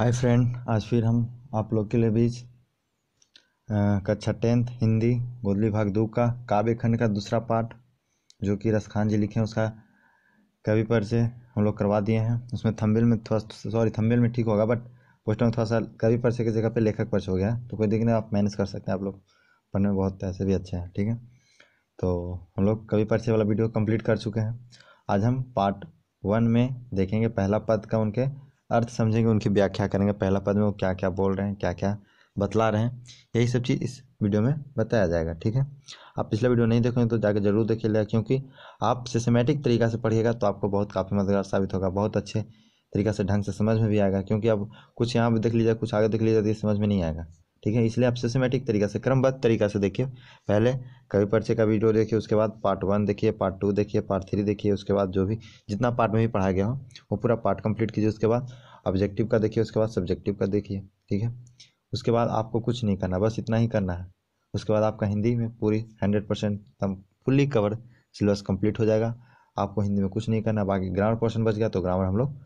Hi friend, आज फिर हम आप लोग के लिए बीच कक्षा 10th हिंदी गोदली भाग 2 का काव्य खंड का दूसरा पार्ट जो कि रसखान जी लिखे हैं उसका कवि परिचय हम लोग करवा दिए हैं। उसमें थंबनेल में थंबनेल में ठीक होगा, बट पोस्टर में थोड़ा सा कवि परिचय की जगह पे लेखक परिचय हो गया है, तो कोई दिक्कत नहीं, आप मैनेज कर सकते हैं। आप लोग पढ़ने में बहुत ऐसे भी अच्छे हैं, ठीक है। तो हम लोग कवि परिचय वाला वीडियो कंप्लीट कर चुके हैं। आज हम पार्ट 1 में देखेंगे पहला पद का उनके अर्थ समझेंगे, उनकी व्याख्या करेंगे। पहला पद में वो क्या क्या बोल रहे हैं, क्या क्या बतला रहे हैं, यही सब चीज़ इस वीडियो में बताया जाएगा, ठीक है। आप पिछला वीडियो नहीं देखेंगे तो जाकर जरूर देखिएगा, क्योंकि आप सिस्टमेटिक तरीका से पढ़िएगा तो आपको बहुत काफ़ी मददगार साबित होगा, बहुत अच्छे तरीका से ढंग से समझ में भी आएगा। क्योंकि अब कुछ यहाँ भी देख लीजिए, कुछ आगे देख लीजिए तो ये समझ में नहीं आएगा, ठीक है। इसलिए आप सिस्टमेटिक तरीका से क्रमबद्ध तरीका से देखिए। पहले कवि परिचय का वीडियो देखिए, उसके बाद पार्ट 1 देखिए, पार्ट 2 देखिए, पार्ट 3 देखिए, उसके बाद जो भी जितना पार्ट में भी पढ़ाया गया हो वो पूरा पार्ट कंप्लीट कीजिए। उसके बाद ऑब्जेक्टिव का देखिए, उसके बाद सब्जेक्टिव का देखिए, ठीक है। उसके बाद आपको कुछ नहीं करना, बस इतना ही करना है। उसके बाद आपका हिंदी में पूरी 100% फुल्ली कवर सिलेबस कंप्लीट हो जाएगा। आपको हिंदी में कुछ नहीं करना। बाकी ग्रामर पोर्शन बच गया तो ग्रामर हम लोग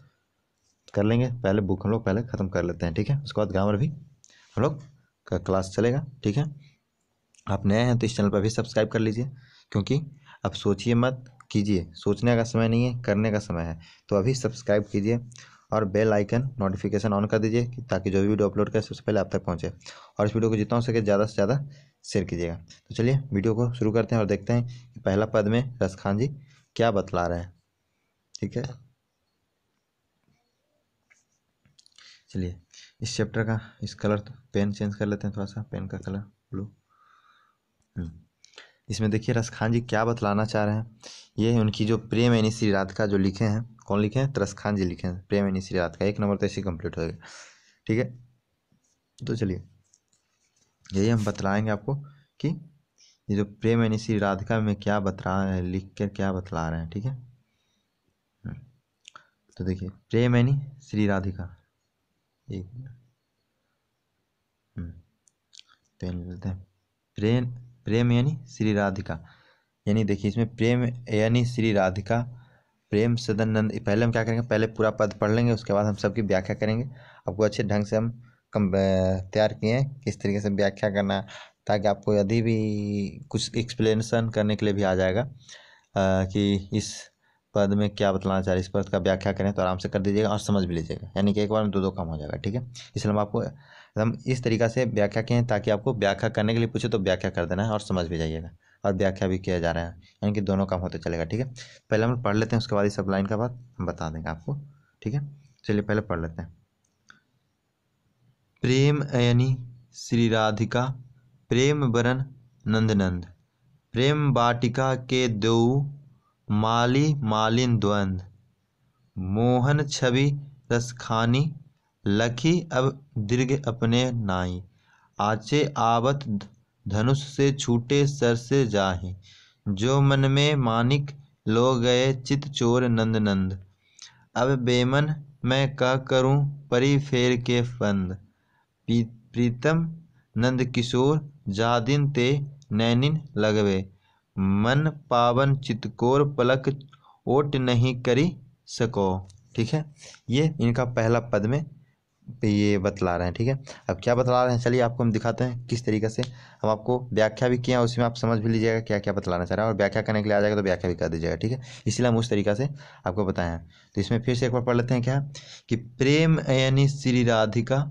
कर लेंगे। पहले बुक हम लोग पहले ख़त्म कर लेते हैं, ठीक है। उसके बाद ग्रामर भी हम लोग का क्लास चलेगा, ठीक है। आप नए हैं तो इस चैनल पर भी सब्सक्राइब कर लीजिए, क्योंकि अब सोचिए मत कीजिए, सोचने का समय नहीं है, करने का समय है। तो अभी सब्सक्राइब कीजिए और बेल आइकन नोटिफिकेशन ऑन कर दीजिए, ताकि जो भी वीडियो अपलोड करें सबसे पहले आप तक पहुंचे। और इस वीडियो को जितना हो सके ज़्यादा से ज़्यादा शेयर कीजिएगा। तो चलिए वीडियो को शुरू करते हैं और देखते हैं कि पहला पद में रसखान जी क्या बतला रहे हैं, ठीक है। चलिए इस चैप्टर का इस कलर तो पेन चेंज कर लेते हैं, थोड़ा सा पेन का कलर ब्लू। इसमें देखिए रसखान जी क्या बतलाना चाह रहे हैं। ये है उनकी जो प्रेम एनी श्री राधिका जो लिखे हैं, कौन लिखे हैं? रसखान जी लिखे हैं। प्रेम एनी श्री राधिका 1 नंबर तो ऐसे कंप्लीट हो जाएगा, ठीक है। तो चलिए यही हम बतलाएंगे आपको कि ये जो प्रेम एनी श्री राधिका में क्या बतला रहे हैं, लिख कर क्या बतला रहे हैं, ठीक है। तो देखिए प्रेम एनी श्री राधिका, एक पेन लेते हैं। प्रेम यानी श्री राधिका, यानी देखिए इसमें प्रेम यानी श्री राधिका प्रेम सदानंद। पहले हम क्या करेंगे, पहले पूरा पद पढ़ लेंगे, उसके बाद हम सबकी व्याख्या करेंगे। आपको अच्छे ढंग से हम तैयार किए हैं किस तरीके से व्याख्या करना है, ताकि आपको यदि भी कुछ एक्सप्लेनेशन करने के लिए भी आ जाएगा कि इस पद में क्या बतलाना चाह रहे, इस पद का व्याख्या करें तो आराम से कर दीजिएगा और समझ भी लीजिएगा। यानी कि एक बार में दो काम हो जाएगा, ठीक है। इसलिए हम इस तरीका से व्याख्या किए हैं ताकि आपको व्याख्या करने के लिए पूछे तो व्याख्या कर देना है और समझ भी जाइएगा, और व्याख्या भी किया जा रहा है, यानी कि दोनों काम होते चलेगा, ठीक है। पहले हम पढ़ लेते हैं, उसके बाद इस सब लाइन का बात हम बता देंगे आपको, ठीक है। चलिए पहले पढ़ लेते हैं। प्रेम यानी श्री राधिका प्रेम बरन नंदनंद, प्रेम वाटिका के दो माली मालिन द्वंद, मोहन छवि रसखानी लखी अब दीर्घ अपने नाई, आचे आवत धनुष से छूटे सर से जाहि, जो मन में मानिक लो गए चित चोर नंद नंद, अब बेमन मैं क्या करूं परी फेर के फंद, प्रीतम नंद किशोर जादिन ते नैनिन लगवे, मन पावन चितकोर पलक ओट नहीं करी सको, ठीक है। ये इनका पहला पद में ये बतला रहे हैं, ठीक है। अब क्या बतला रहे हैं चलिए आपको हम दिखाते हैं किस तरीके से। हम आपको व्याख्या भी किया, उसमें आप समझ भी लीजिएगा क्या क्या बतलाना चाह रहा है, और व्याख्या करने के लिए आ जाएगा तो व्याख्या भी कर दीजिएगा, ठीक है। इसलिए हम उस तरीका से आपको बताए हैं। तो इसमें फिर से एक बार पढ़ लेते हैं क्या कि प्रेम यानी श्री राधिका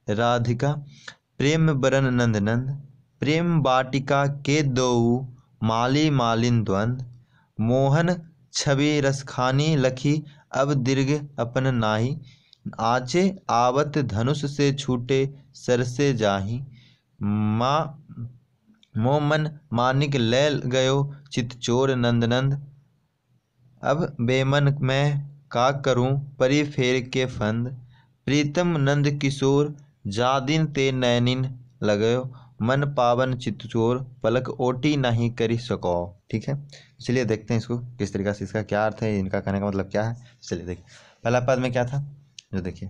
राधिका प्रेम बरन नंद नंद, प्रेम वाटिका के दो माली मालिन द्वंद, मोहन छवि रसखानी लखी अब दीर्घ अपन नाही, आचे आवत धनुष से छूटे सर से जाहि, माँ मोमन मानिक ले गयो चित चोर नंदनंद, अब बेमन मैं का करूं परी फेर के फंद, प्रीतम नंद किशोर जादिन ते नैनिन लगयो, मन पावन चितचोर पलक ओटी नहीं करी सको, ठीक है। चलिए देखते हैं इसको किस तरीके से, इसका क्या अर्थ है, इनका कहने का मतलब क्या है। चलिए देखिए पहला पद में क्या था, जो देखिए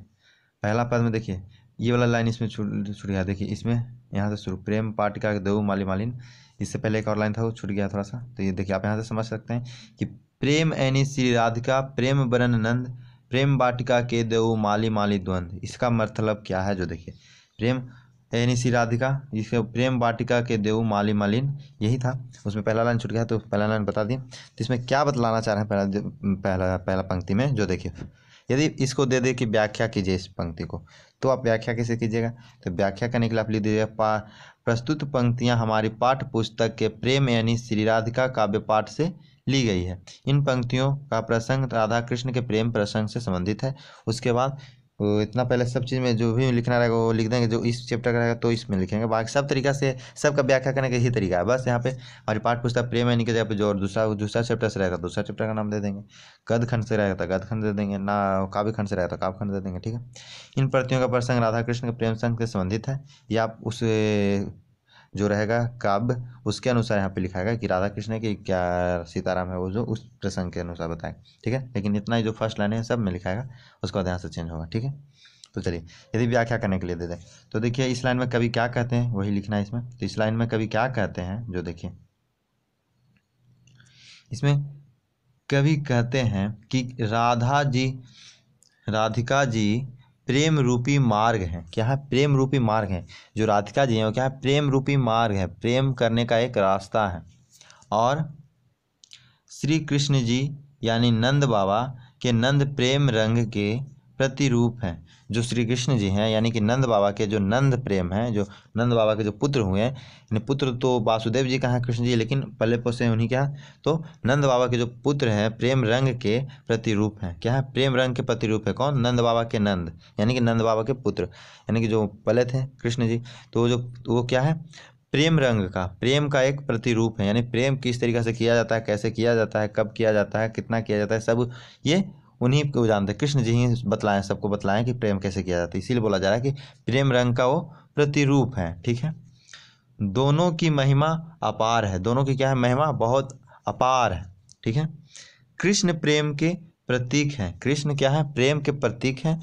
पहला पद में देखिए ये वाला लाइन इसमें छूट गया। देखिए इसमें यहाँ से शुरू प्रेम पाटिका के दो माली मालिन, इससे पहले एक और लाइन था वो छूट गया थोड़ा सा। तो ये देखिए आप यहाँ से समझ सकते हैं कि प्रेम एनी श्री राधिका प्रेम बरन नंद, प्रेम वाटिका के देऊ माली माली द्वंद्व, इसका मतलब क्या है? जो देखिए प्रेम यानी श्री राधिका, इसके प्रेम वाटिका के देऊ माली मालिन, यही था। उसमें पहला लाइन छूट गया तो पहला लाइन बता दिए। तो इसमें क्या बतलाना चाह रहे हैं पहला पंक्ति में? जो देखिए यदि इसको दे दे कि व्याख्या कीजिए इस पंक्ति को, तो आप व्याख्या कैसे कीजिएगा? तो व्याख्या करने के लिए आप लिख दीजिएगा प्रस्तुत पंक्तियां हमारी पाठ्य पुस्तक के प्रेम यानी श्री राधिका काव्य पाठ से ली गई है। इन पंक्तियों का प्रसंग राधा कृष्ण के प्रेम प्रसंग से संबंधित है। उसके बाद वो इतना पहले सब चीज़ में जो भी लिखना रहेगा वो लिख देंगे, जो इस चैप्टर का रहेगा तो इसमें लिखेंगे। बाकी सब तरीका से सबका व्याख्या करने का यही तरीका है। बस यहाँ पे हमारी पाठ्य पुस्तक प्रेम यानी की जगह पे जो और दूसरा चैप्टर से रहेगा दूसरा चैप्टर का नाम दे देंगे, गद्य खंड से रहेगा तो गद्य खंड दे देंगे, ना काव्य खंड से रहेगा तो काव्य खंड दे देंगे। ठीक है। इन पंक्तियों का प्रसंग राधा कृष्ण के प्रेम संग से संबंधित है, या आप उस जो रहेगा काव्य उसके अनुसार यहाँ पे लिखाएगा कि राधा कृष्ण की क्या सीताराम है वो जो उस प्रसंग के अनुसार बताएगा। ठीक है। लेकिन इतना ही जो फर्स्ट लाइन है सब में लिखाएगा, उसका ध्यान से चेंज होगा। ठीक है। तो चलिए यदि व्याख्या करने के लिए दे दें तो देखिए इस लाइन में कवि क्या कहते हैं वही लिखना है इसमें। तो इस लाइन में कवि क्या कहते हैं? जो देखिए इसमें कवि कहते हैं कि राधिका जी प्रेम रूपी मार्ग है। क्या है? प्रेम रूपी मार्ग है। जो राधिका जी है वो क्या है? प्रेम रूपी मार्ग है, प्रेम करने का एक रास्ता है। और श्री कृष्ण जी यानी नंद बाबा के नंद प्रेम रंग के प्रतिरूप हैं। जो श्री कृष्ण जी हैं यानी कि नंद बाबा के जो नंद प्रेम हैं, जो नंद बाबा के जो पुत्र हुए हैं, पुत्र तो वासुदेव जी का है कृष्ण जी, लेकिन पल्ले पोसे उन्हीं क्या, तो नंद बाबा के जो पुत्र हैं प्रेम रंग के प्रतिरूप हैं। क्या है? प्रेम रंग के प्रतिरूप है। कौन? नंद बाबा के नंद यानी कि नंद बाबा के पुत्र, यानी कि जो पले थे कृष्ण जी, तो वो क्या है? प्रेम रंग का, प्रेम का एक प्रतिरूप है। यानी प्रेम किस तरीके से किया जाता है, कैसे किया जाता है, कब किया जाता है, कितना किया जाता है, सब ये उन्हीं को जानते हैं। कृष्ण जी ही बतलाएं, सबको बतलाएं कि प्रेम कैसे किया जाता है। इसीलिए बोला जा रहा है कि प्रेम रंग का वो प्रतिरूप है। ठीक है। दोनों की महिमा अपार है। दोनों की क्या है? महिमा बहुत अपार है। ठीक है। कृष्ण प्रेम के प्रतीक हैं। कृष्ण क्या है? प्रेम के प्रतीक हैं।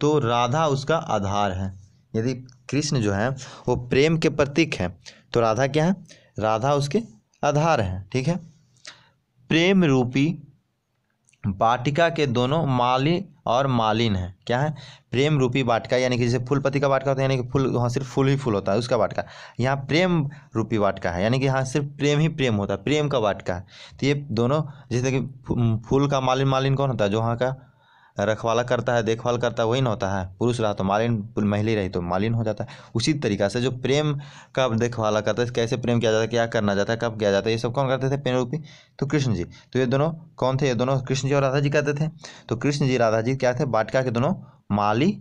तो राधा उसका आधार है। यदि कृष्ण जो है वो प्रेम के प्रतीक है तो राधा क्या है? राधा उसके आधार है। ठीक है। प्रेम रूपी वाटिका के दोनों माली और मालिन है। क्या है? प्रेम रूपी वाटिका, यानी कि जैसे फूलपति का वाटिका होता है, यानी कि फूल वहाँ सिर्फ फूल ही फूल होता है उसका वाटिका, यहाँ प्रेम रूपी वाटिका है, यानी कि यहाँ सिर्फ प्रेम ही प्रेम होता है, प्रेम का वाटिका है। तो ये दोनों, जैसे कि फूल का मालिन, मालिन कौन होता है? जो वहाँ का रखवाला करता है, देखभाल करता है, वही ना होता है। पुरुष रहा तो मालिन, महिला रही तो मालिन हो जाता है। उसी तरीक़ा से जो प्रेम का देखभाला करता है, कैसे प्रेम किया जाता है, क्या करना जाता है, कब किया जाता है, ये सब कौन करते थे? प्रेम रूपी। तो कृष्ण जी। तो ये दोनों कौन थे? ये दोनों कृष्ण जी और राधा जी करते थे। तो कृष्ण जी राधा जी क्या थे? वाटिका के दोनों माली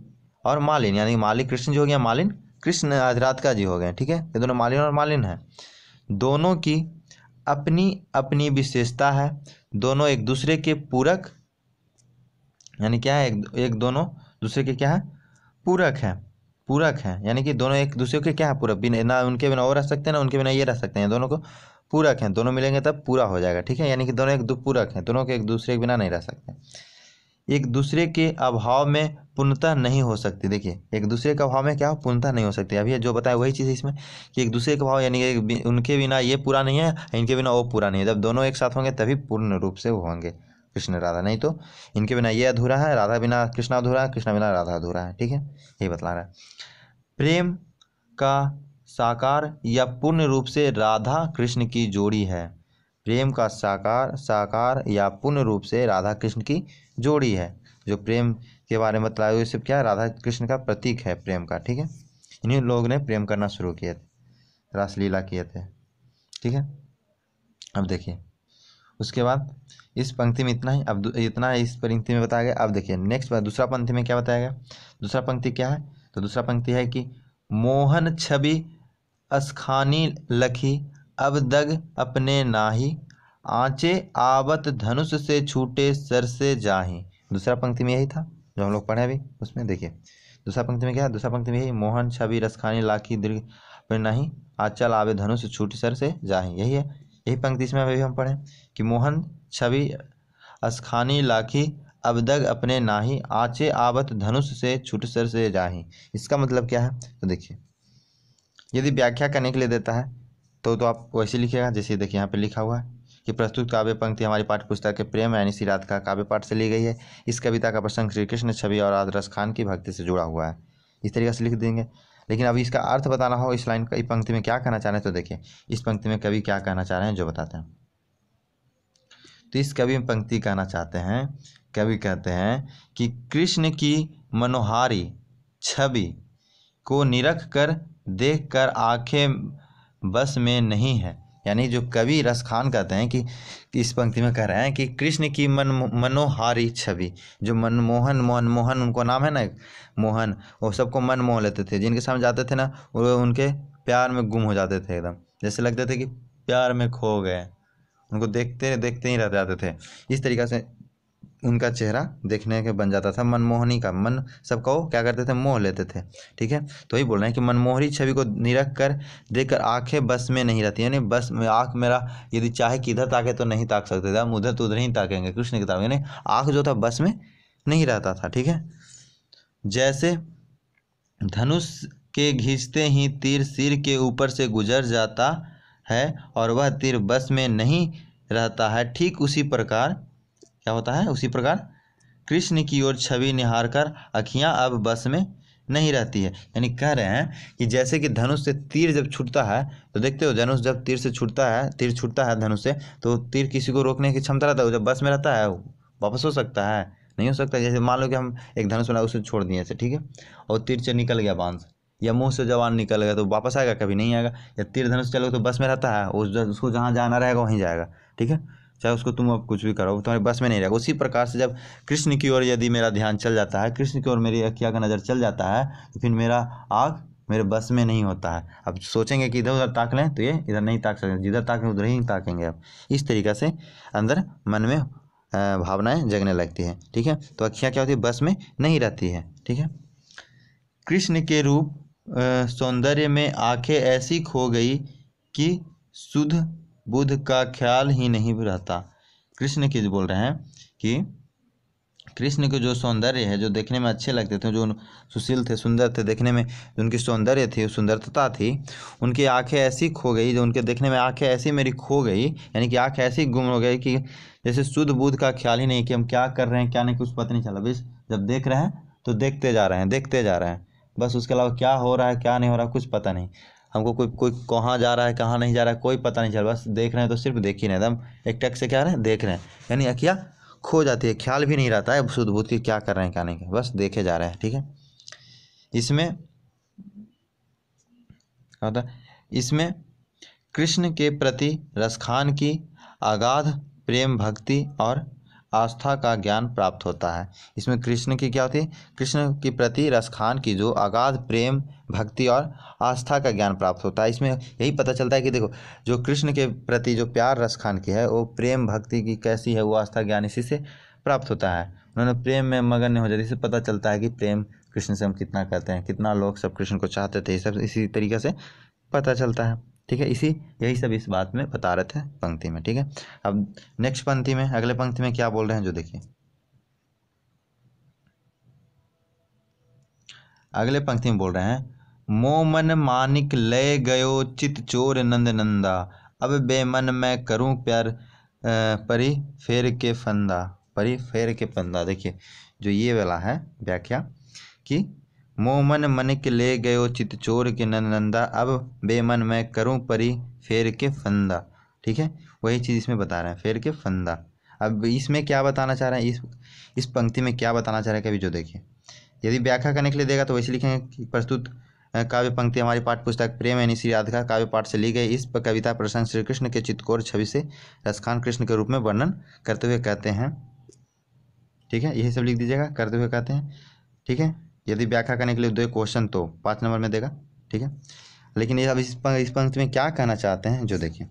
और मालिन, यानी माली कृष्ण जी हो गया, मालिन कृष्ण राधिका जी हो गए। ठीक है। ये दोनों मालिन और मालिन हैं। दोनों की अपनी अपनी विशेषता है। दोनों एक दूसरे के पूरक, यानी क्या है? एक दोनों दूसरे के क्या है? पूरक हैं। पूरक हैं यानी कि दोनों एक दूसरे के क्या है? पूरक। बिना ना उनके बिना वो रह सकते हैं, ना उनके बिना ये रह सकते हैं। दोनों को पूरक हैं, दोनों मिलेंगे तब पूरा हो जाएगा। ठीक है। यानी कि दोनों एक दो पूरक हैं, दोनों के एक दूसरे के बिना नहीं रह सकते। एक दूसरे के अभाव में पूर्णतः नहीं हो सकती। देखिए एक दूसरे के अभाव में क्या हो? पूर्णतः नहीं हो सकती। अभी जो बताया वही चीज़ है इसमें कि एक दूसरे के अभाव, यानी कि उनके बिना ये पूरा नहीं है, इनके बिना वो पूरा नहीं है। जब दोनों एक साथ होंगे तभी पूर्ण रूप से वो होंगे कृष्ण राधा, नहीं तो इनके बिना ये अधूरा है, राधा बिना कृष्ण अधूरा है, कृष्ण बिना राधा अधूरा है। ठीक है। यही बतला रहा है। प्रेम का साकार या पूर्ण रूप से राधा कृष्ण की जोड़ी है। प्रेम का साकार या पूर्ण रूप से राधा कृष्ण की जोड़ी है। जो प्रेम के बारे में बताया हुआ सब क्या है? राधा कृष्ण का प्रतीक है प्रेम का। ठीक है। इन्हीं लोगों ने प्रेम करना शुरू किए थे, रासलीला किए थे। ठीक है। अब देखिए उसके बाद इस पंक्ति में इतना ही, अब इतना इस पंक्ति में बताया गया। अब देखिए नेक्स्ट दूसरा पंक्ति में क्या बताया गया। दूसरा पंक्ति क्या है? तो दूसरा पंक्ति है कि मोहन छवि अस्खानी लखी अब दग अपने नाही, आँचे आवत धनुष से छूटे सर से जाही। दूसरा पंक्ति में यही था जो हम लोग पढ़े अभी। उसमें देखिए दूसरा पंक्ति में क्या है? दूसरा पंक्ति में यही, मोहन छवि रसखानी लाखी दीर्घ अपने नाही, आचल आवे धनुष छूटे सर से जाही। यही है, यही पंक्ति इसमें अभी हम पढ़े कि मोहन छवि अस्खानी लाखी अबदग अपने नाही, आँचे आवत धनुष से छूट सर से जाही। इसका मतलब क्या है? तो देखिए यदि व्याख्या करने के लिए देता है तो आप वैसे लिखिएगा जैसे देखिए यहाँ पे लिखा हुआ है कि प्रस्तुत काव्य पंक्ति हमारी पाठ्य पुस्तक के प्रेम यानी श्री राधिका काव्य पाठ से ली गई है। इस कविता का प्रसंग श्री कृष्ण छवि और आदरस खान की भक्ति से जुड़ा हुआ है। इस तरीके से लिख देंगे। लेकिन अब इसका अर्थ बताना हो, इस लाइन का, इस पंक्ति में क्या कहना चाह रहे हैं, तो देखिए इस पंक्ति में कवि क्या कहना चाह रहे हैं जो बताते हैं। तो इस कवि में पंक्ति कहना चाहते हैं, कवि कहते हैं कि कृष्ण की मनोहारी छवि को निरख कर देख कर आंखें बस में नहीं है। यानी जो कवि रस खान कहते हैं कि इस पंक्ति में कह रहे हैं कि कृष्ण की मनोहारी छवि, जो मनमोहन उनको नाम है ना मोहन, वो सबको मन मोह लेते थे। जिनके सामने जाते थे ना वो उनके प्यार में गुम हो जाते थे, एकदम जैसे लगते थे कि प्यार में खो गए। उनको देखते देखते ही रह जाते थे। इस तरीक़े से उनका चेहरा देखने के बन जाता था। मनमोहनी का मन सबका वो क्या करते थे, मोह लेते थे। ठीक है, तो वही बोल रहे हैं कि मनमोहनी छवि को निरख कर देखकर आंखें बस में नहीं रहती। यानी बस में आँख मेरा यदि चाहे कि इधर ताके तो नहीं ताक सकते थे, हम उधर तो उधर ही ताकेंगे कृष्ण की तरफ। यानी आँख जो था बस में नहीं रहता था। ठीक है, जैसे धनुष के घिसते ही तीर सिर के ऊपर से गुजर जाता है और वह तीर बस में नहीं रहता है, ठीक उसी प्रकार क्या होता है, उसी प्रकार कृष्ण की ओर छवि निहार कर अखियाँ अब बस में नहीं रहती है। यानी कह रहे हैं कि जैसे कि धनुष से तीर जब छूटता है, तो देखते हो धनुष जब तीर से छूटता है, तीर छूटता है धनुष से, तो तीर किसी को रोकने की क्षमता रहता है। जब बस में रहता है वापस हो सकता है, नहीं हो सकता। जैसे मान लो कि हम एक धनुष बना उसे छोड़ दिए ऐसे, ठीक है, और तीर से निकल गया बांध से, या मुंह से जवान निकल गया, तो वापस आएगा, कभी नहीं आएगा। या तीर धनुष चलो तो बस में रहता है, उसको जहाँ जाना रहेगा वहीं जाएगा। ठीक है, चाहे उसको तुम अब कुछ भी करो, तुम्हारे बस में नहीं रहेगा। उसी प्रकार से जब कृष्ण की ओर यदि मेरा ध्यान चल जाता है, कृष्ण की ओर मेरी अखियाँ का नज़र चल जाता है, तो फिर मेरा आँख मेरे बस में नहीं होता है। अब सोचेंगे कि इधर उधर ताक लें तो ये इधर नहीं ताक सकते, जिधर ताकें उधर ही ताकेंगे। अब इस तरीक़े से अंदर मन में भावनाएं जगने लगती हैं। ठीक है, तो अखियाँ क्या होती है, बस में नहीं रहती है। ठीक है, कृष्ण के रूप सौंदर्य में आंखें ऐसी खो गई कि शुद्ध बुद्ध का ख्याल ही नहीं रहता। कृष्ण की बोल रहे हैं कि कृष्ण के जो सौंदर्य है, जो देखने में अच्छे लगते थे, जो सुशील थे, सुंदर थे, देखने में जो उनकी सौंदर्य थी, सुंदरता थी, उनकी आंखें ऐसी खो गई, जो उनके देखने में आंखें ऐसी मेरी खो गई, यानी कि आंखें ऐसी गुम हो गई कि जैसे शुद्ध बुद्ध का ख्याल ही नहीं कि हम क्या कर रहे हैं क्या नहीं, कुछ पता नहीं चला। बस जब देख रहे हैं तो देखते जा रहे हैं, देखते जा रहे हैं, बस उसके अलावा क्या हो रहा है क्या नहीं हो रहा कुछ पता नहीं हमको। कोई कहाँ जा रहा है कहाँ नहीं जा रहा है कोई पता नहीं चल, बस देख रहे हैं, तो सिर्फ देख ही नहीं, एकदम एक टक से क्या रहे हैं, देख रहे हैं। यानी अखियाँ खो जाती है, ख्याल भी नहीं रहता है शुद्ध बुद्ध की क्या कर रहे हैं क्या नहीं, बस देखे जा रहे हैं। ठीक है, इसमें कृष्ण के प्रति रसखान की अगाध प्रेम भक्ति और आस्था का ज्ञान प्राप्त होता है। इसमें कृष्ण की क्या होती है, कृष्ण के प्रति रसखान की जो अगाध प्रेम भक्ति और आस्था का ज्ञान प्राप्त होता है। इसमें यही पता चलता है कि देखो जो कृष्ण के प्रति जो प्यार रसखान की है, वो प्रेम भक्ति की कैसी है, वो आस्था ज्ञान इसी से प्राप्त होता है। उन्होंने प्रेम में मगन नहीं हो जाती, इससे पता चलता है कि प्रेम कृष्ण से हम कितना करते हैं, कितना लोग सब कृष्ण को चाहते थे, सब इसी तरीके से पता चलता है। ठीक है, यही सब इस बात में बता रहे थे पंक्ति में। ठीक है, अब नेक्स्ट पंक्ति में, अगले पंक्ति में क्या बोल रहे हैं जो देखिए, अगले पंक्ति में बोल रहे हैं, मोमन मानिक लय गयो चित चोर नंद नंदा, अब बेमन मैं करूं प्यार परी फेर के फंदा, परी फेर के फंदा। देखिए जो ये वाला है व्याख्या कि मोमन मनिक ले गयो चित चोर के नंदा, अब बेमन मैं करूं परी फेर के फंदा। ठीक है, वही चीज़ इसमें बता रहे हैं, फेर के फंदा। अब इसमें क्या बताना चाह रहे हैं, इस पंक्ति में क्या बताना चाह रहे हैं कभी जो देखिए, यदि व्याख्या करने के लिए देगा तो वैसे लिखेंगे कि प्रस्तुत काव्य पंक्ति हमारी पाठ्य पुस्तक प्रेम यानी श्री राधिका काव्य पाठ से ली गई। इस कविता प्रसंग श्री कृष्ण के चित्तकोर छवि से रसखान कृष्ण के रूप में वर्णन करते हुए कहते हैं। ठीक है, यही सब लिख दीजिएगा, करते हुए कहते हैं। ठीक है, यदि व्याख्या करने के लिए दो क्वेश्चन तो 5 नंबर में देगा। ठीक है, लेकिन ये अब इस पंक्ति में क्या कहना चाहते हैं जो देखिए,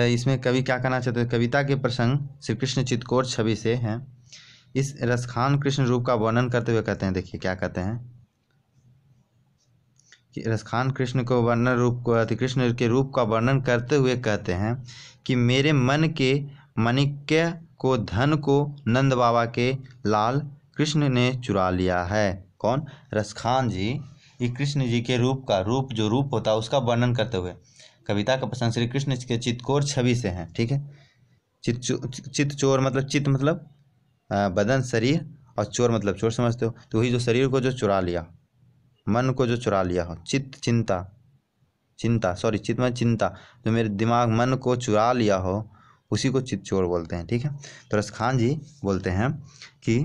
इसमें कवि क्या कहना चाहते हैं, कविता के प्रसंग श्री कृष्ण चित्तकोर छवि से हैं, इस रसखान कृष्ण रूप का वर्णन करते हुए कहते हैं। देखिए क्या कहते हैं कि रसखान कृष्ण को वर्णन रूप को कृष्ण के रूप का वर्णन करते हुए कहते हैं कि मेरे मन के माणिक्य को धन को नंद बाबा के लाल कृष्ण ने चुरा लिया है। कौन, रसखान जी, ये कृष्ण जी के रूप का जो रूप होता है उसका वर्णन करते हुए कविता का प्रसंग श्री कृष्ण के चित्तकोर छवि से है। ठीक है, चित्त चोर मतलब चित्त मतलब बदन शरीर, और चोर मतलब चोर समझते हो, तो वही जो शरीर को जो चुरा लिया, मन को जो चुरा लिया हो, चित्त चिंता सॉरी चित्त में चिंता, जो मेरे दिमाग मन को चुरा लिया हो उसी को चित्त चोर बोलते हैं। ठीक है, तो रसखान जी बोलते हैं कि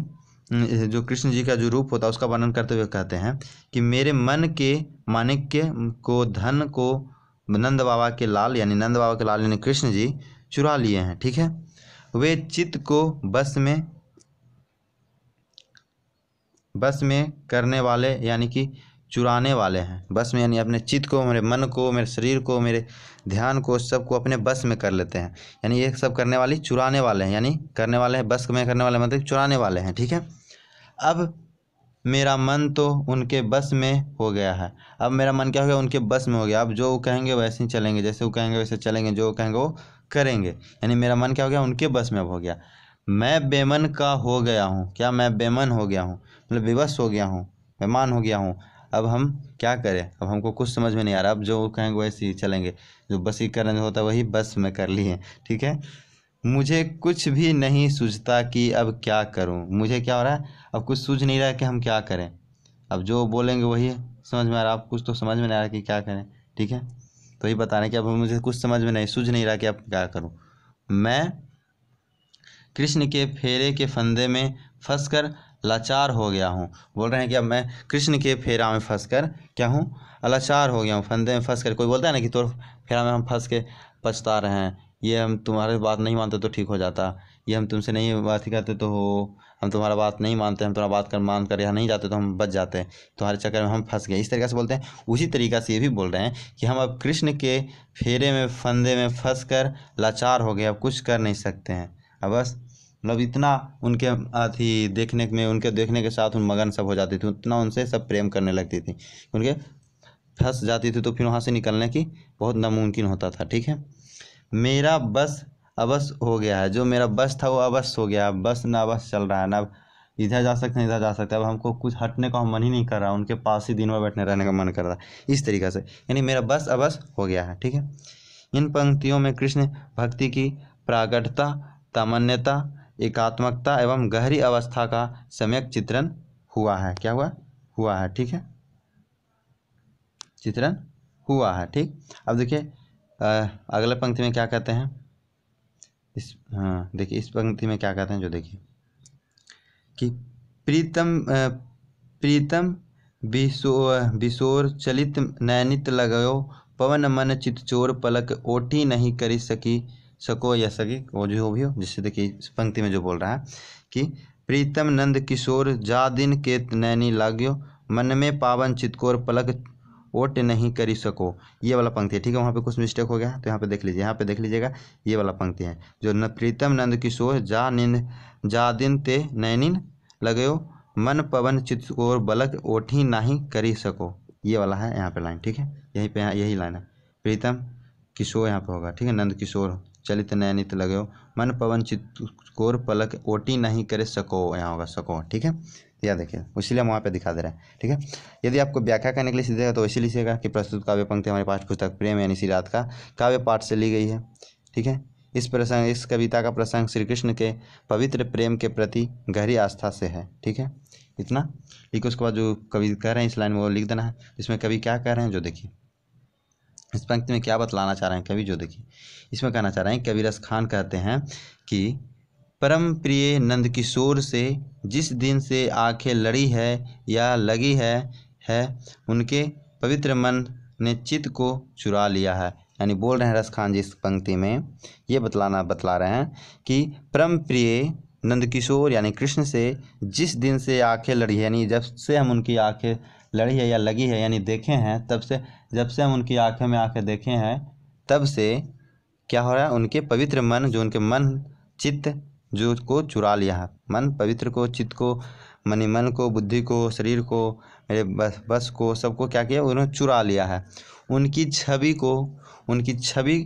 जो कृष्ण जी का जो रूप होता है उसका वर्णन करते हुए कहते हैं कि मेरे मन के माणिक्य को, धन को नंद बाबा के लाल यानी कृष्ण जी चुरा लिए हैं। ठीक है, वे चित्त को बस में करने वाले यानी कि चुराने वाले हैं। बस में यानी अपने चित्त को, मेरे मन को, मेरे शरीर को, मेरे ध्यान को, सबको अपने बस में कर लेते हैं। यानी ये सब करने वाली चुराने वाले हैं, यानी करने वाले हैं, बस में करने वाले मतलब चुराने वाले हैं। ठीक है, अब मेरा मन तो उनके बस में हो गया है। अब मेरा मन क्या हो गया, उनके बस में हो गया। अब जो वो कहेंगे वैसे ही चलेंगे, जैसे वो कहेंगे वैसे चलेंगे, जो वो कहेंगे वो करेंगे। यानी मेरा मन क्या हो गया, उनके बस में अब हो गया। मैं बेमन का हो गया हूँ। क्या मैं बेमन हो गया हूँ, मतलब विवश हो गया हूँ, बेमान हो गया हूँ। अब हम क्या करें, अब हमको कुछ समझ में नहीं आ रहा। अब जो वो कहेंगे वैसे ही चलेंगे, जो बसीकरण होता है वही बस में कर लिए। ठीक है, मुझे कुछ भी नहीं सूझता कि अब क्या करूं। मुझे क्या हो रहा है, अब कुछ सूझ नहीं रहा है कि हम क्या करें। अब जो बोलेंगे वही समझ में आ रहा, अब कुछ तो समझ में नहीं आ रहा कि क्या करें। ठीक है, तो ये बता रहे हैं कि अब मुझे कुछ समझ में नहीं, सूझ नहीं रहा कि अब क्या करूं। मैं कृष्ण के फेरे के फंदे में फंसकर लाचार हो गया हूँ। बोल रहे हैं कि अब मैं कृष्ण के फेरा में फंसकर क्या हूँ, लाचार हो गया हूँ। फंदे में फंसकर, कोई बोलता है ना कि तो फेरा में हम फंस के पछता रहे हैं, ये हम तुम्हारी बात नहीं मानते तो ठीक हो जाता, ये हम तुमसे नहीं बात करते तो हो, हम तुम्हारा बात नहीं मानते, हम तुम्हारा बात मान कर यहाँ नहीं जाते तो हम बच जाते हैं, तुम्हारे चक्कर में हम फंस गए। इस तरीके से बोलते हैं। उसी तरीक़ा से ये भी बोल रहे हैं कि हम अब कृष्ण के फेरे में, फंदे में फंस कर लाचार हो गए, अब कुछ कर नहीं सकते हैं। अब बस मतलब इतना उनके अथी देखने में, उनके देखने के साथ उन मगन सब हो जाती थी, उतना उनसे सब प्रेम करने लगती थी, उनके फंस जाती थी तो फिर वहाँ से निकलने की बहुत नामुमकिन होता था। ठीक है, मेरा बस अबस हो गया है। जो मेरा बस था वो अबस हो गया, बस ना बस चल रहा है, ना इधर जा सकते हैं इधर जा सकते हैं। अब हमको कुछ हटने का मन ही नहीं कर रहा, उनके पास ही दिन भर बैठने रहने का मन कर रहा है। इस तरीक़े से यानी मेरा बस अबस हो गया है। ठीक है, इन पंक्तियों में कृष्ण भक्ति की प्राकटता, तामन्यता, एकात्मकता एवं गहरी अवस्था का सम्यक चित्रण हुआ है। क्या हुआ है। ठीक है, चित्रण हुआ है। ठीक, अब देखिए अगले पंक्ति में क्या कहते हैं, देखिए इस पंक्ति में क्या कहते हैं, जो देखिए कि प्रीतम बिसोर चलित नैनित लगयो, पवन मन चितचोर पलक ओठी नहीं करी सको या सकी, वो जो भी हो। जिससे देखिए इस पंक्ति में जो बोल रहा है कि प्रीतम नंद किशोर जा दिन के नैनी लाग्यो, मन में पावन चितकोर पलक ओट नहीं करी सको, ये वाला पंक्ति है। ठीक है, वहाँ पे कुछ मिस्टेक हो गया तो यहाँ पे देख लीजिए, यहाँ पे देख लीजिएगा, ये वाला पंक्ति है जो न प्रीतम नंद किशोर जा दिन ते नैनिन लगयो, मन पवन चितकोर बलक ओठी नहीं करी सको, ये वाला है यहाँ पे लाइन। ठीक है, यहीं पे यही लाइन है, प्रीतम किशोर यहाँ पे होगा। ठीक है, नंद किशोर चलित नैनित लगयो, मन पवन चितकोर पलक ओटी नहीं करे सको, यहाँ होगा सको। ठीक है, यह देखिए इसीलिए हम वहाँ पे दिखा दे रहे हैं। ठीक है, यदि आपको व्याख्या करने के लिए सीधेगा तो वैसे लिखिएगा कि प्रस्तुत काव्य पंक्ति हमारे पाठ्य पुस्तक प्रेम यानी श्री रात का काव्य पाठ से ली गई है। ठीक है, इस कविता का प्रसंग श्री कृष्ण के पवित्र प्रेम के प्रति गहरी आस्था से है। ठीक है, इतना लिखो। उसके बाद जो कवि कह रहे हैं इस लाइन में वो लिख देना है। इसमें कवि क्या कह रहे हैं, जो देखिए इस पंक्ति में क्या बतलाना चाह रहे हैं कवि, जो देखिए इसमें कहना चाह रहे हैं। कवि रसखान कहते हैं कि परम प्रिय नंद किशोर से जिस दिन से आंखें लड़ी है या लगी है उनके पवित्र मन ने चित्त को चुरा लिया है। यानी बोल रहे हैं रसखान जी इस पंक्ति में ये बतला रहे हैं कि परम प्रिय नंद किशोर यानी कृष्ण से जिस दिन से आंखें लड़ी है, यानी जब से हम उनकी आंखें लड़ी है या लगी है यानी देखे हैं, तब से, जब से हम उनकी आंखें में आंखें देखे हैं तब से क्या हो रहा है, उनके पवित्र मन, जो उनके मन चित्त जो को चुरा लिया है। मन पवित्र को, चित्त को, मन को, बुद्धि को, शरीर को, मेरे बस को, सबको क्या किया, उन्होंने चुरा लिया है। उनकी छवि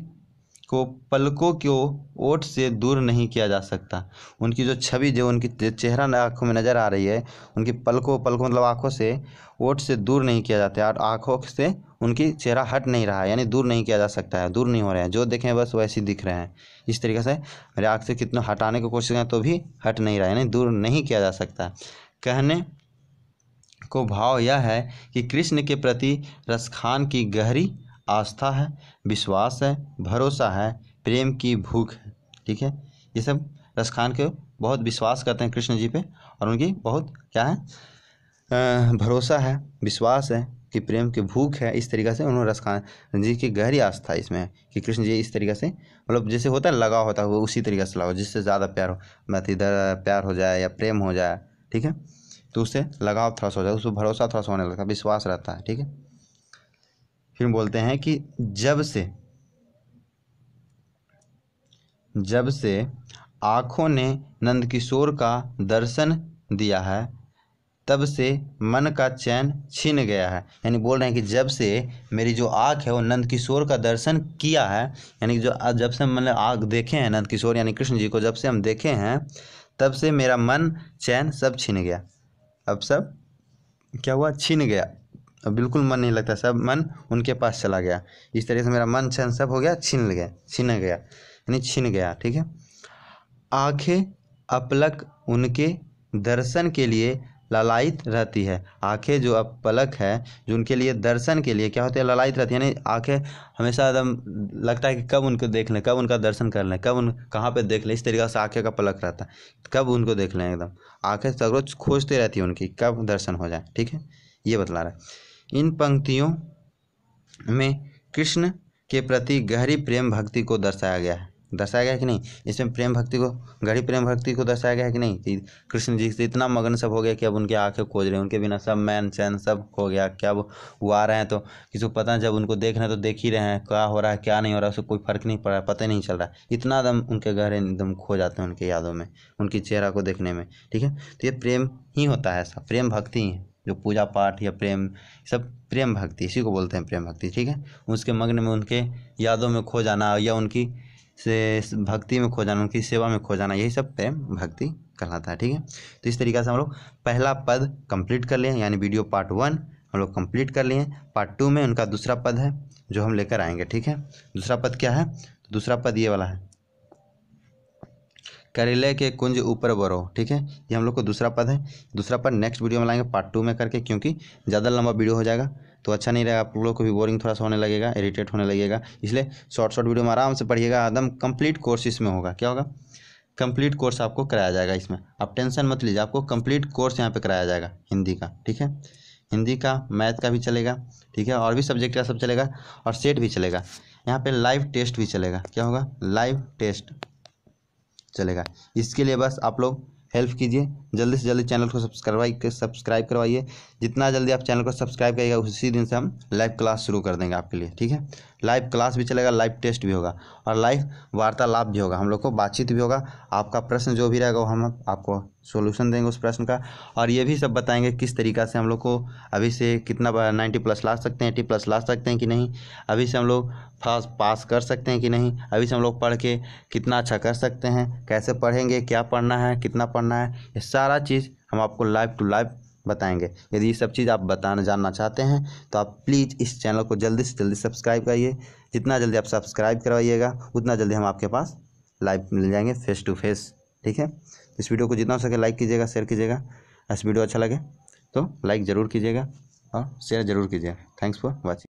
को पलकों को ओट से दूर नहीं किया जा सकता। उनकी जो छवि, जो उनकी चेहरा आँखों में नज़र आ रही है, उनकी पलकों मतलब आँखों से ओट से दूर नहीं किया जाता है, और आँखों से उनकी चेहरा हट नहीं रहा है, यानी दूर नहीं किया जा सकता है, दूर नहीं हो रहे हैं, जो देखें बस वैसे ही दिख रहे हैं। इस तरीके से मेरे आँख से कितना हटाने की कोशिश करें तो भी हट नहीं रहा है, यानी दूर नहीं किया जा सकता। कहने को भाव यह है कि कृष्ण के प्रति रसखान की गहरी आस्था है, विश्वास है, भरोसा है, प्रेम की भूख है। ठीक है, ये सब रसखान के बहुत विश्वास करते हैं कृष्ण जी पे, और उनकी बहुत क्या है, भरोसा है, विश्वास है कि प्रेम की भूख है। इस तरीक़े से उन्होंने रसखान जी की गहरी आस्था इसमें है कि कृष्ण जी इस तरीक़े से, मतलब जैसे होता है लगाव होता है, वो उसी तरीक़े से लगाव, जिससे ज़्यादा प्यार हो, मत इधर प्यार हो जाए या प्रेम हो जाए, ठीक है, तो उससे लगाव थोड़ा सा हो जाए, उसको भरोसा थोड़ा सा होने लगता है, विश्वास रहता है। ठीक है, फिर बोलते हैं कि जब से आँखों ने नंदकिशोर का दर्शन दिया है, तब से मन का चैन छिन गया है। यानी बोल रहे हैं कि जब से मेरी जो आँख है वो नंदकिशोर का दर्शन किया है, यानी जो जब से मैंने आँख देखे हैं नंदकिशोर यानी कृष्ण जी को, जब से हम देखे हैं तब से मेरा मन चैन सब छिन गया। अब सब क्या हुआ, छिन गया, अब बिल्कुल मन नहीं लगता, सब मन उनके पास चला गया। इस तरीके से मेरा मन चैन सब हो गया, छिन गया यानी छिन गया। ठीक है, आँखें अपलक उनके दर्शन के लिए ललायित रहती है। आँखें जो अब पलक है, जो उनके लिए दर्शन के लिए क्या होती है, ललायित रहती है, यानी आँखें हमेशा एकदम लगता है कि कब उनको देख लें, कब उनका दर्शन कर लें, कब उन कहाँ पे देख लें। इस तरीक़े से आँखें का पलक रहता है, कब उनको देख लें, एकदम आँखें सगरों खोजती रहती है उनकी, कब दर्शन हो जाए। ठीक है, ये बतला रहा है। इन पंक्तियों में कृष्ण के प्रति गहरी प्रेम भक्ति को दर्शाया गया है कि नहीं, इसमें प्रेम भक्ति को, गहरी प्रेम भक्ति को दर्शाया गया है कि नहीं, कि कृष्ण जी से इतना मगन सब हो गया कि अब उनकी आंखें खोज रहे हैं, उनके बिना सब मैन चैन सब हो गया। क्या वो आ रहे हैं तो किसी को पता है, जब उनको देख रहे हैं तो देख ही रहे हैं, क्या हो रहा है क्या नहीं हो रहा है, उसको कोई फर्क नहीं पड़ रहा है, पता ही नहीं चल रहा है, इतना दम उनके गहरे एकदम खो जाते हैं उनके यादों में, उनकी चेहरा को देखने में। ठीक है, तो ये प्रेम ही होता है, ऐसा प्रेम भक्ति ही है, जो पूजा पाठ या प्रेम, सब प्रेम भक्ति, इसी को बोलते हैं प्रेम भक्ति। ठीक है, उसके मग्न में, उनके यादों में खो जाना, या उनकी से भक्ति में खो जाना, उनकी सेवा में खो जाना, यही सब प्रेम भक्ति कहलाता है। ठीक है, तो इस तरीक़े से हम लोग पहला पद कंप्लीट कर लिए, यानी वीडियो पार्ट 1 हम लोग कंप्लीट कर लिए। पार्ट 2 में उनका दूसरा पद है जो हम लेकर आएंगे। ठीक है, दूसरा पद क्या है, तो दूसरा पद ये वाला है, करेले के कुंज ऊपर बरो। ठीक है, ये हम लोग को दूसरा पद है। दूसरा पद नेक्स्ट वीडियो में लाएंगे पार्ट 2 में करके, क्योंकि ज़्यादा लंबा वीडियो हो जाएगा तो अच्छा नहीं रहेगा, आप लोगों को भी बोरिंग थोड़ा सा होने लगेगा, इरिटेट होने लगेगा, इसलिए शॉर्ट वीडियो में आराम से पढ़िएगा, एकदम कंप्लीट कोर्स इसमें होगा। क्या होगा, कंप्लीट कोर्स आपको कराया जाएगा इसमें, आप टेंशन मत लीजिए, आपको कंप्लीट कोर्स यहाँ पे कराया जाएगा हिंदी का। ठीक है, हिंदी का, मैथ का भी चलेगा, ठीक है, और भी सब्जेक्ट का सब चलेगा, और सेट भी चलेगा। यहाँ पे लाइव टेस्ट भी चलेगा। क्या होगा, लाइव टेस्ट चलेगा। इसके लिए बस आप लोग हेल्प कीजिए, जल्दी से जल्दी चैनल को सब्सक्राइब करवाइए। जितना जल्दी आप चैनल को सब्सक्राइब करिएगा उसी दिन से हम लाइव क्लास शुरू कर देंगे आपके लिए। ठीक है, लाइव क्लास भी चलेगा, लाइव टेस्ट भी होगा, और लाइव वार्तालाप भी होगा, हम लोग को बातचीत भी होगा। आपका प्रश्न जो भी रहेगा वो हम आपको सोल्यूशन देंगे उस प्रश्न का, और ये भी सब बताएंगे किस तरीक़ा से हम लोग को अभी से कितना 90+ ला सकते हैं, 80+ ला सकते हैं कि नहीं, अभी से हम लोग फर्स्ट पास कर सकते हैं कि नहीं, अभी से हम लोग पढ़ के कितना अच्छा कर सकते हैं, कैसे पढ़ेंगे, क्या पढ़ना है, कितना पढ़ना है, ये सारा चीज़ हम आपको लाइव टू लाइव बताएंगे। यदि ये सब चीज़ आप जानना चाहते हैं तो आप प्लीज़ इस चैनल को जल्दी से जल्दी सब्सक्राइब करिए। जितना जल्दी आप सब्सक्राइब करवाइएगा उतना जल्दी हम आपके पास लाइव मिल जाएंगे, फेस टू फेस। ठीक है, इस वीडियो को जितना हो सके लाइक कीजिएगा, शेयर कीजिएगा। इस वीडियो अच्छा लगे तो लाइक ज़रूर कीजिएगा और शेयर ज़रूर कीजिएगा। Thanks for watching.